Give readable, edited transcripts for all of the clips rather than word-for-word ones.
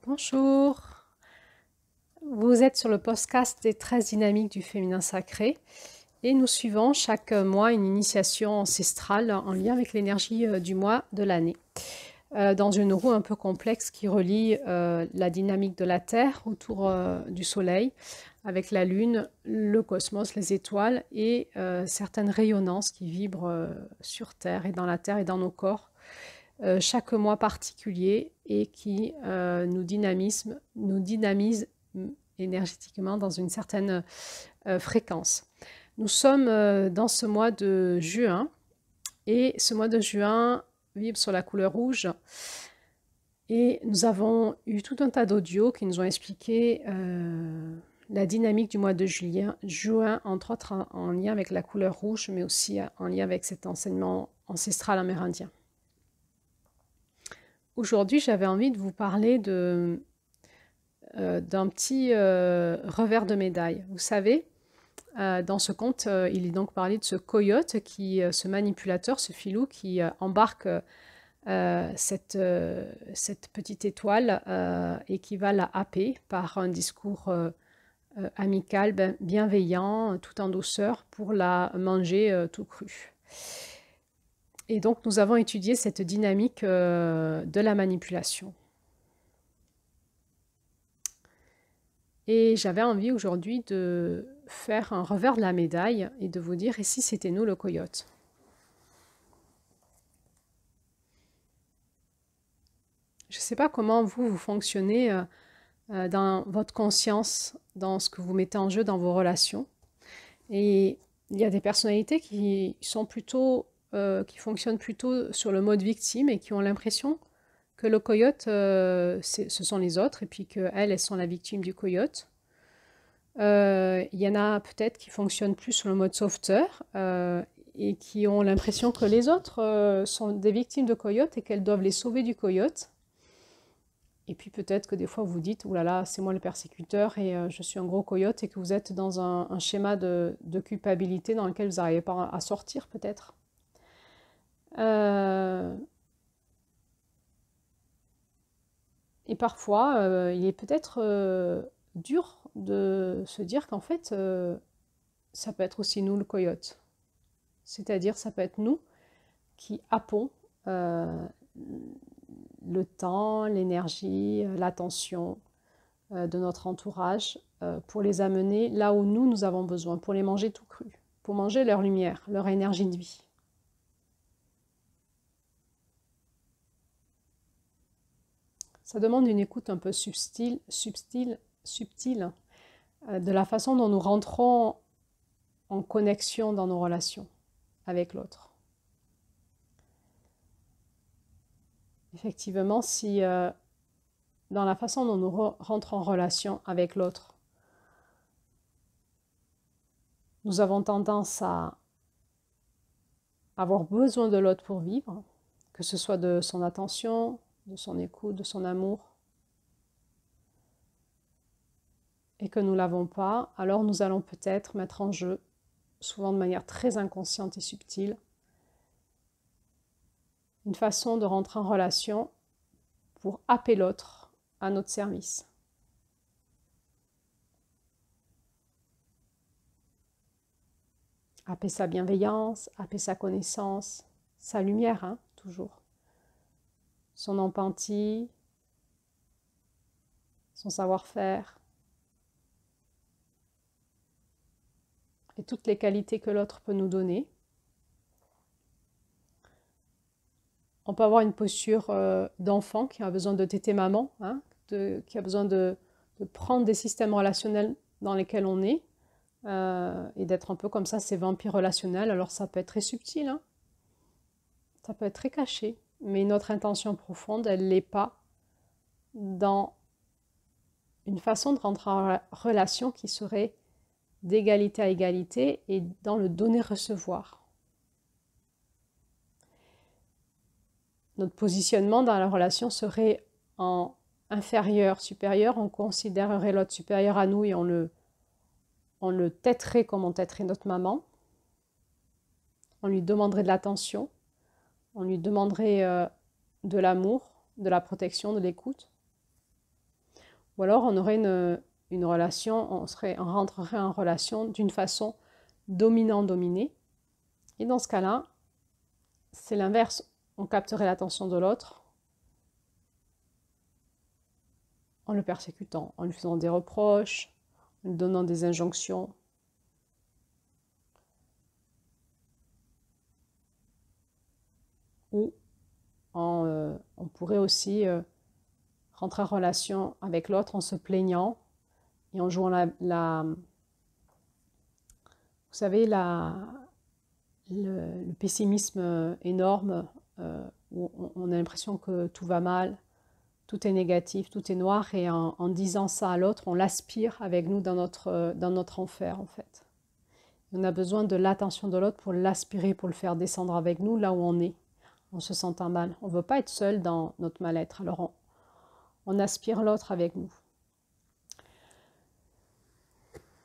Bonjour, vous êtes sur le podcast des 13 dynamiques du féminin sacré et nous suivons chaque mois une initiation ancestrale en lien avec l'énergie du mois de l'année. Dans une roue un peu complexe qui relie la dynamique de la Terre autour du Soleil avec la Lune, le cosmos, les étoiles et certaines rayonnances qui vibrent sur Terre et dans la Terre et dans nos corps. Chaque mois particulier et qui nous dynamise énergétiquement dans une certaine fréquence. Nous sommes dans ce mois de juin et ce mois de juin vibre sur la couleur rouge et nous avons eu tout un tas d'audios qui nous ont expliqué la dynamique du mois de juin, entre autres en lien avec la couleur rouge, mais aussi en lien avec cet enseignement ancestral amérindien. Aujourd'hui, j'avais envie de vous parler d'un petit revers de médaille. Vous savez, dans ce conte, il est donc parlé de ce coyote, ce manipulateur, ce filou qui embarque cette petite étoile et qui va la happer par un discours amical, bienveillant, tout en douceur, pour la manger tout cru. Et donc, nous avons étudié cette dynamique de la manipulation. Et j'avais envie aujourd'hui de faire un revers de la médaille et de vous dire, et si c'était nous le coyote? Je ne sais pas comment vous fonctionnez dans votre conscience, dans ce que vous mettez en jeu dans vos relations. Et il y a des personnalités qui fonctionnent plutôt sur le mode victime et qui ont l'impression que le coyote, ce sont les autres, et puis qu'elles, elles sont la victime du coyote. Il y en a peut-être qui fonctionnent plus sur le mode sauveteur et qui ont l'impression que les autres sont des victimes de coyote et qu'elles doivent les sauver du coyote. Et puis peut-être que des fois vous dites, oh là là, c'est moi le persécuteur et je suis un gros coyote, et que vous êtes dans un schéma de culpabilité dans lequel vous n'arrivez pas à sortir peut-être. Et parfois, il est peut-être dur de se dire qu'en fait, ça peut être aussi nous le coyote. C'est-à-dire, ça peut être nous qui happons le temps, l'énergie, l'attention de notre entourage pour les amener là où nous avons besoin, pour les manger tout cru, pour manger leur lumière, leur énergie de vie. Ça demande une écoute un peu subtile, de la façon dont nous rentrons en connexion dans nos relations avec l'autre. Effectivement, si dans la façon dont nous rentrons en relation avec l'autre, nous avons tendance à avoir besoin de l'autre pour vivre, que ce soit de son attention, de son écoute, de son amour, et que nous ne l'avons pas, alors nous allons peut-être mettre en jeu, souvent de manière très inconsciente et subtile, une façon de rentrer en relation pour happer l'autre à notre service. Happer sa bienveillance, happer sa connaissance, sa lumière, hein, toujours. Son empathie, son savoir-faire, et toutes les qualités que l'autre peut nous donner. On peut avoir une posture d'enfant qui a besoin de téter maman, hein, qui a besoin de prendre des systèmes relationnels dans lesquels on est, et d'être un peu comme ça, ces vampires relationnels. Alors ça peut être très subtil, hein, ça peut être très caché, mais notre intention profonde, elle n'est pas dans une façon de rentrer en relation qui serait d'égalité à égalité et dans le donner-recevoir. Notre positionnement dans la relation serait en inférieur, supérieur. On considérerait l'autre supérieur à nous et on le têterait comme on têterait notre maman. On lui demanderait de l'attention. On lui demanderait de l'amour, de la protection, de l'écoute. Ou alors on aurait une relation, on rentrerait en relation d'une façon dominant-dominé. Et dans ce cas-là, c'est l'inverse. On capterait l'attention de l'autre en le persécutant, en lui faisant des reproches, en lui donnant des injonctions. Ou on pourrait aussi rentrer en relation avec l'autre en se plaignant et en jouant vous savez, le pessimisme énorme, où on a l'impression que tout va mal, tout est négatif, tout est noir, et en disant ça à l'autre, on l'aspire avec nous dans notre enfer en fait. On a besoin de l'attention de l'autre pour l'aspirer, pour le faire descendre avec nous là où on est, en se sentant mal. On ne veut pas être seul dans notre mal-être, alors on aspire l'autre avec nous.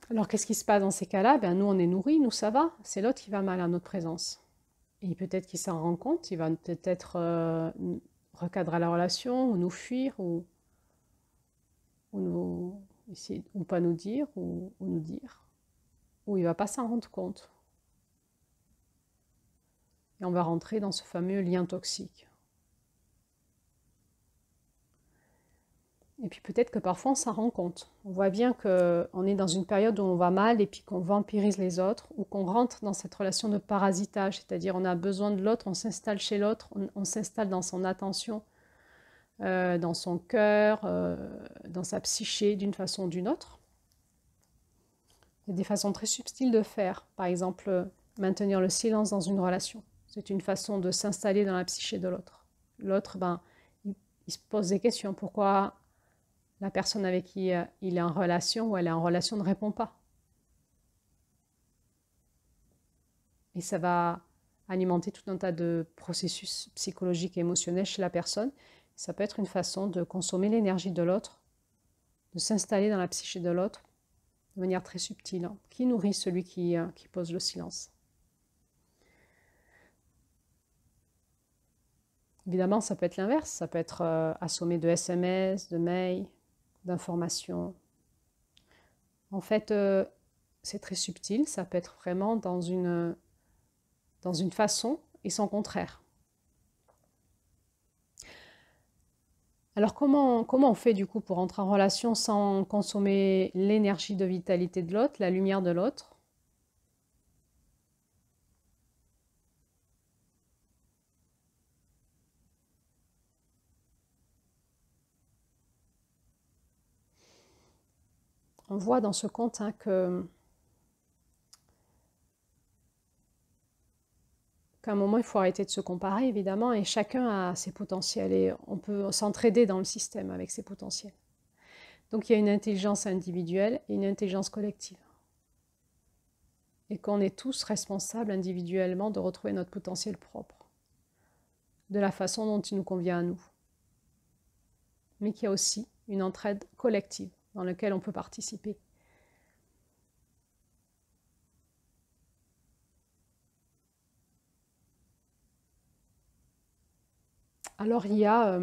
Alors qu'est-ce qui se passe dans ces cas-là? Ben, nous on est nourris, nous ça va, c'est l'autre qui va mal à notre présence. Et peut-être qu'il s'en rend compte, il va peut-être recadrer la relation, ou nous fuir, ou pas nous dire, ou nous dire, ou il va pas s'en rendre compte. Et on va rentrer dans ce fameux lien toxique. Et puis peut-être que parfois on s'en rend compte. On voit bien qu'on est dans une période où on va mal et puis qu'on vampirise les autres, ou qu'on rentre dans cette relation de parasitage, c'est-à-dire on a besoin de l'autre, on s'installe chez l'autre, on s'installe dans son attention, dans son cœur, dans sa psyché d'une façon ou d'une autre. Il y a des façons très subtiles de faire. Par exemple, maintenir le silence dans une relation. C'est une façon de s'installer dans la psyché de l'autre. L'autre, il se pose des questions. Pourquoi la personne avec qui il est en relation ou elle est en relation ne répond pas? Et ça va alimenter tout un tas de processus psychologiques et émotionnels chez la personne. Ça peut être une façon de consommer l'énergie de l'autre, de s'installer dans la psyché de l'autre de manière très subtile, qui nourrit celui qui pose le silence. Évidemment, ça peut être l'inverse, ça peut être assommé de SMS, de mails, d'informations. En fait, c'est très subtil, ça peut être vraiment dans une façon et son contraire. Alors comment on fait du coup pour entrer en relation sans consommer l'énergie de vitalité de l'autre, la lumière de l'autre? On voit dans ce conte qu'à un moment, il faut arrêter de se comparer, évidemment, et chacun a ses potentiels, et on peut s'entraider dans le système avec ses potentiels. Donc il y a une intelligence individuelle et une intelligence collective. Et qu'on est tous responsables individuellement de retrouver notre potentiel propre, de la façon dont il nous convient à nous. Mais qu'il y a aussi une entraide collective dans laquelle on peut participer. Alors il y a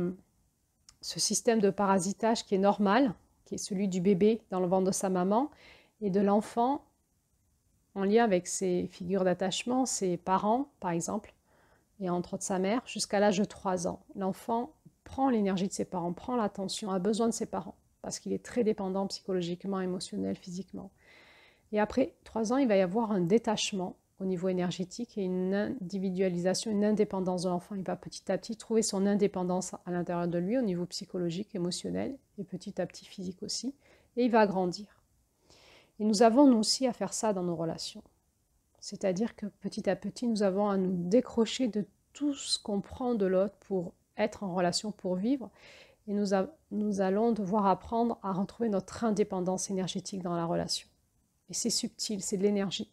ce système de parasitage qui est normal, qui est celui du bébé dans le ventre de sa maman et de l'enfant en lien avec ses figures d'attachement, ses parents par exemple, et entre autres sa mère, jusqu'à l'âge de 3 ans. L'enfant prend l'énergie de ses parents, prend l'attention, a besoin de ses parents, parce qu'il est très dépendant psychologiquement, émotionnel, physiquement. Et après 3 ans, il va y avoir un détachement au niveau énergétique et une individualisation, une indépendance de l'enfant. Il va petit à petit trouver son indépendance à l'intérieur de lui au niveau psychologique, émotionnel et petit à petit physique aussi. Et il va grandir. Et nous avons nous aussi à faire ça dans nos relations. C'est-à-dire que petit à petit, nous avons à nous décrocher de tout ce qu'on prend de l'autre pour être en relation, pour vivre. Et nous allons devoir apprendre à retrouver notre indépendance énergétique dans la relation. Et c'est subtil, c'est de l'énergie.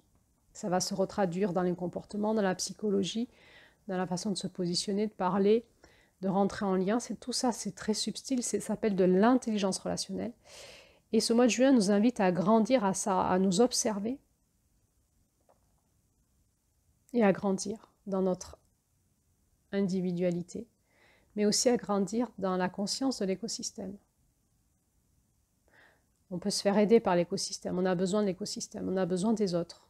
Ça va se retraduire dans les comportements, dans la psychologie, dans la façon de se positionner, de parler, de rentrer en lien. Tout ça, c'est très subtil, ça s'appelle de l'intelligence relationnelle. Et ce mois de juin nous invite à grandir à ça, à nous observer et à grandir dans notre individualité, mais aussi à grandir dans la conscience de l'écosystème. On peut se faire aider par l'écosystème. On a besoin de l'écosystème. On a besoin des autres.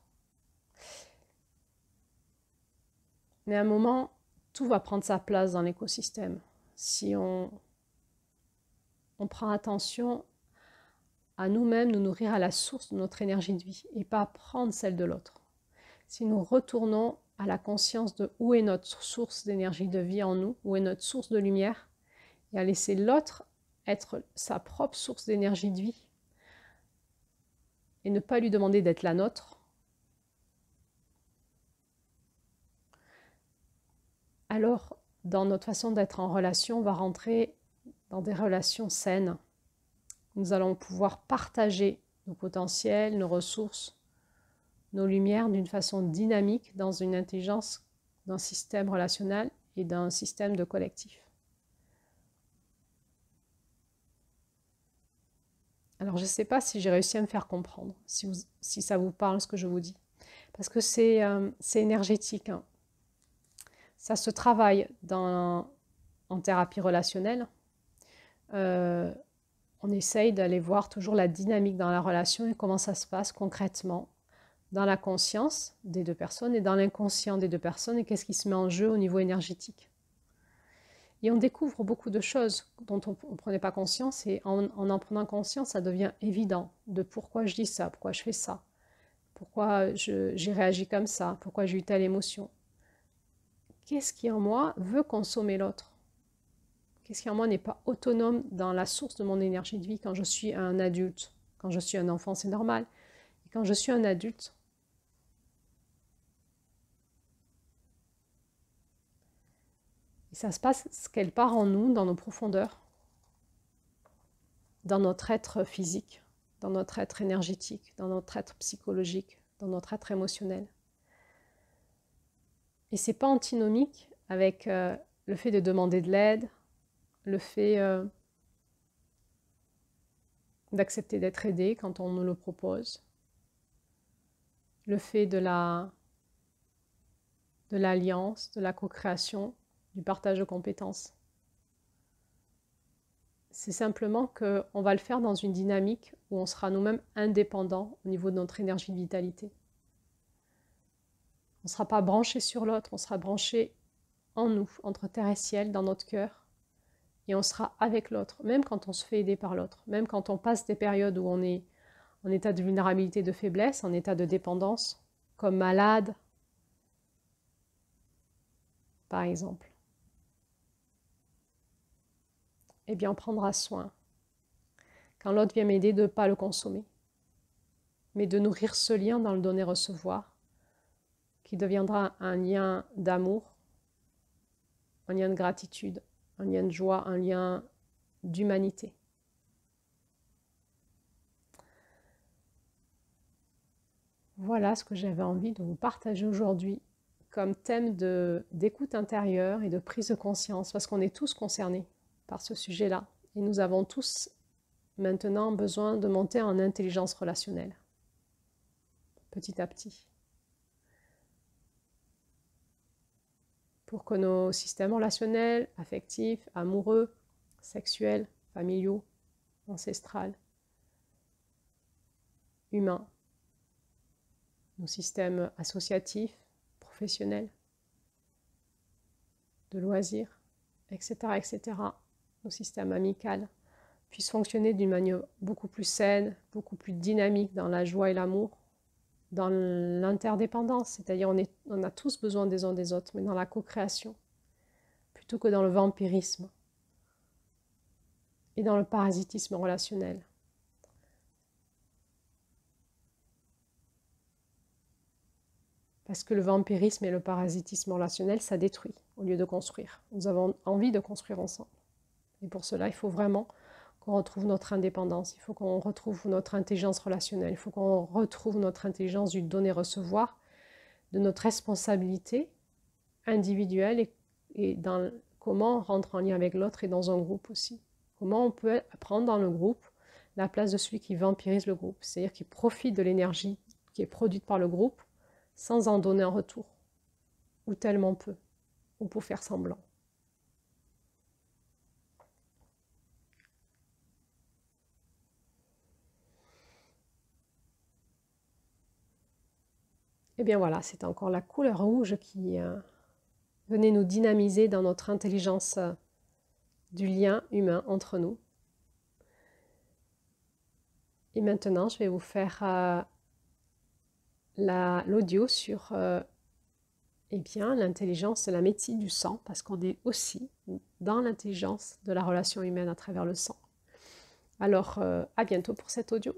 Mais à un moment, tout va prendre sa place dans l'écosystème. Si on prend attention à nous-mêmes, nous nourrir à la source de notre énergie de vie et pas prendre celle de l'autre. Si nous retournons à la conscience de où est notre source d'énergie de vie en nous, où est notre source de lumière, et à laisser l'autre être sa propre source d'énergie de vie et ne pas lui demander d'être la nôtre, alors dans notre façon d'être en relation, on va rentrer dans des relations saines. Nous allons pouvoir partager nos potentiels, nos ressources, nos lumières d'une façon dynamique dans une intelligence d'un système relationnel et d'un système de collectif. Alors je ne sais pas si j'ai réussi à me faire comprendre, si ça vous parle ce que je vous dis, parce que c'est énergétique. Hein. Ça se travaille en thérapie relationnelle. On essaye d'aller voir toujours la dynamique dans la relation et comment ça se passe concrètement dans la conscience des deux personnes et dans l'inconscient des deux personnes et qu'est-ce qui se met en jeu au niveau énergétique. Et on découvre beaucoup de choses dont on ne prenait pas conscience et en prenant conscience, ça devient évident de pourquoi je dis ça, pourquoi je fais ça, pourquoi j'ai réagi comme ça, pourquoi j'ai eu telle émotion. Qu'est-ce qui en moi veut consommer l'autre? Qu'est-ce qui en moi n'est pas autonome dans la source de mon énergie de vie quand je suis un adulte? Quand je suis un enfant, c'est normal. Et quand je suis un adulte, et ça se passe ce qu'elle part en nous, dans nos profondeurs, dans notre être physique, dans notre être énergétique, dans notre être psychologique, dans notre être émotionnel. Et c'est pas antinomique avec le fait de demander de l'aide, le fait d'accepter d'être aidé quand on nous le propose, le fait de l'alliance, de la co-création, du partage de compétences. C'est simplement qu'on va le faire dans une dynamique où on sera nous-mêmes indépendants au niveau de notre énergie de vitalité. On ne sera pas branché sur l'autre, on sera branché en nous, entre terre et ciel, dans notre cœur, et on sera avec l'autre, même quand on se fait aider par l'autre, même quand on passe des périodes où on est en état de vulnérabilité, de faiblesse, en état de dépendance, comme malade, par exemple. Eh bien, on prendra soin, quand l'autre vient m'aider, de ne pas le consommer, mais de nourrir ce lien dans le donner-recevoir, qui deviendra un lien d'amour, un lien de gratitude, un lien de joie, un lien d'humanité. Voilà ce que j'avais envie de vous partager aujourd'hui comme thème d'écoute intérieure et de prise de conscience, parce qu'on est tous concernés par ce sujet-là. Et nous avons tous maintenant besoin de monter en intelligence relationnelle, petit à petit, pour que nos systèmes relationnels, affectifs, amoureux, sexuels, familiaux, ancestrales, humains, nos systèmes associatifs, professionnels, de loisirs, etc., etc., nos systèmes amicaux, puissent fonctionner d'une manière beaucoup plus saine, beaucoup plus dynamique dans la joie et l'amour, dans l'interdépendance, c'est-à-dire on a tous besoin des uns des autres, mais dans la co-création, plutôt que dans le vampirisme et dans le parasitisme relationnel. Parce que le vampirisme et le parasitisme relationnel, ça détruit au lieu de construire. Nous avons envie de construire ensemble. Et pour cela, il faut vraiment qu'on retrouve notre indépendance, il faut qu'on retrouve notre intelligence relationnelle, il faut qu'on retrouve notre intelligence du donner-recevoir, de notre responsabilité individuelle et dans comment on rentre en lien avec l'autre et dans un groupe aussi. Comment on peut prendre dans le groupe la place de celui qui vampirise le groupe, c'est-à-dire qui profite de l'énergie qui est produite par le groupe sans en donner un retour, ou tellement peu, ou pour faire semblant. Et bien voilà, c'est encore la couleur rouge qui venait nous dynamiser dans notre intelligence du lien humain entre nous. Et maintenant, je vais vous faire l'audio sur eh bien, l'intelligence et la médecine du sang, parce qu'on est aussi dans l'intelligence de la relation humaine à travers le sang. Alors, à bientôt pour cet audio.